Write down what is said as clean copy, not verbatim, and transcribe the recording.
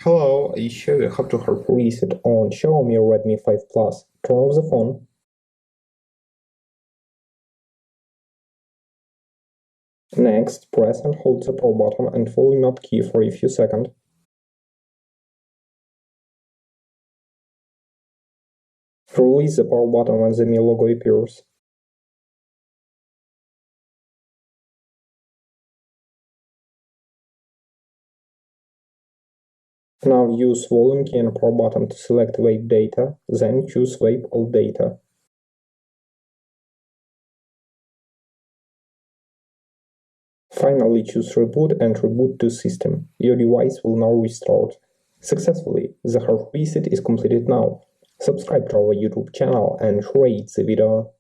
Hello, I show you how to hard reset on Xiaomi Redmi 5 Plus. Turn off the phone. Next, press and hold the power button and volume up key for a few seconds. Release the power button when the Mi logo appears. Now use volume key and power button to select Vape data, then choose Vape all data. Finally choose Reboot and reboot to system. Your device will now restart. Successfully, the hard reset is completed now. Subscribe to our YouTube channel and rate the video.